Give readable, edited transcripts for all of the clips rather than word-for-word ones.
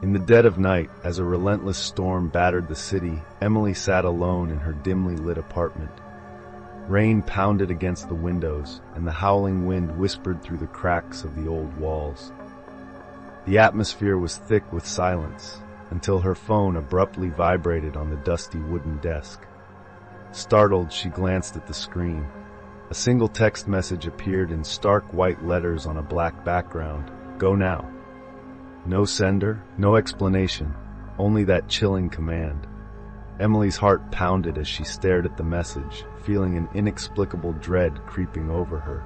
In the dead of night, as a relentless storm battered the city, Emily sat alone in her dimly lit apartment. Rain pounded against the windows, and the howling wind whispered through the cracks of the old walls. The atmosphere was thick with silence, until her phone abruptly vibrated on the dusty wooden desk. Startled, she glanced at the screen. A single text message appeared in stark white letters on a black background. "Go now." No sender, no explanation, only that chilling command. Emily's heart pounded as she stared at the message, feeling an inexplicable dread creeping over her.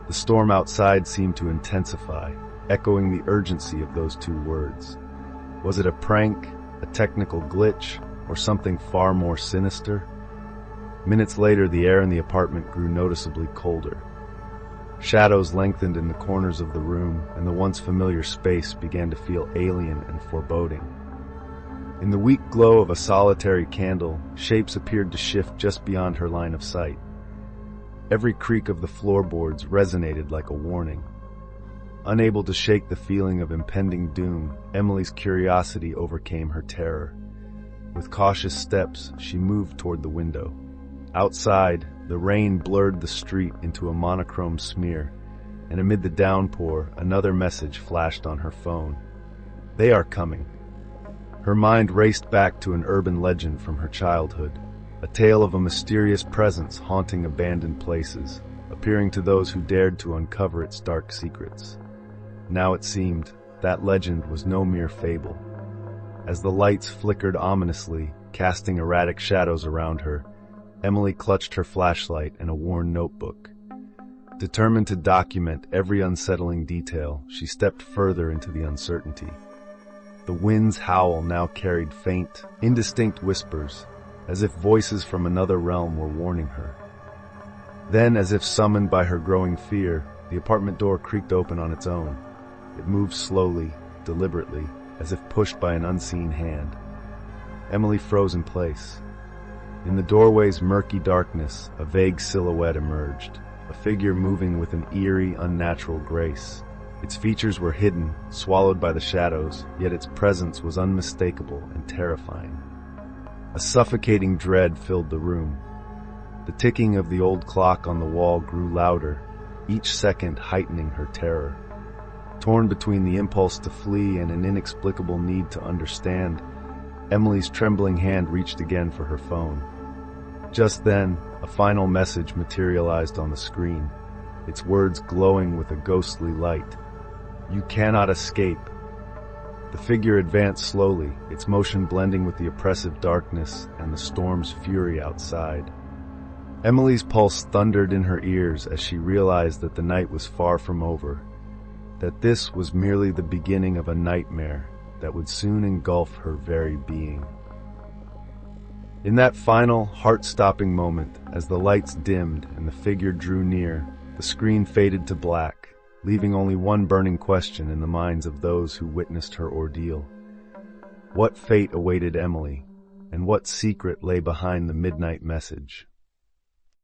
The storm outside seemed to intensify, echoing the urgency of those two words. Was it a prank, a technical glitch, or something far more sinister? Minutes later, the air in the apartment grew noticeably colder. Shadows lengthened in the corners of the room, and the once familiar space began to feel alien and foreboding. In the weak glow of a solitary candle, shapes appeared to shift just beyond her line of sight. Every creak of the floorboards resonated like a warning. Unable to shake the feeling of impending doom, Emily's curiosity overcame her terror. With cautious steps, she moved toward the window. Outside, the rain blurred the street into a monochrome smear, and amid the downpour, another message flashed on her phone. "They are coming." Her mind raced back to an urban legend from her childhood, a tale of a mysterious presence haunting abandoned places, appearing to those who dared to uncover its dark secrets. Now it seemed that legend was no mere fable. As the lights flickered ominously, casting erratic shadows around her, Emily clutched her flashlight and a worn notebook. Determined to document every unsettling detail, she stepped further into the uncertainty. The wind's howl now carried faint, indistinct whispers, as if voices from another realm were warning her. Then, as if summoned by her growing fear, the apartment door creaked open on its own. It moved slowly, deliberately, as if pushed by an unseen hand. Emily froze in place. In the doorway's murky darkness, a vague silhouette emerged, a figure moving with an eerie, unnatural grace. Its features were hidden, swallowed by the shadows, yet its presence was unmistakable and terrifying. A suffocating dread filled the room. The ticking of the old clock on the wall grew louder, each second heightening her terror. Torn between the impulse to flee and an inexplicable need to understand, Emily's trembling hand reached again for her phone. Just then, a final message materialized on the screen, its words glowing with a ghostly light. "You cannot escape." The figure advanced slowly, its motion blending with the oppressive darkness and the storm's fury outside. Emily's pulse thundered in her ears as she realized that the night was far from over, that this was merely the beginning of a nightmare that would soon engulf her very being. In that final, heart-stopping moment, as the lights dimmed and the figure drew near, the screen faded to black, leaving only one burning question in the minds of those who witnessed her ordeal. What fate awaited Emily, and what secret lay behind the midnight message?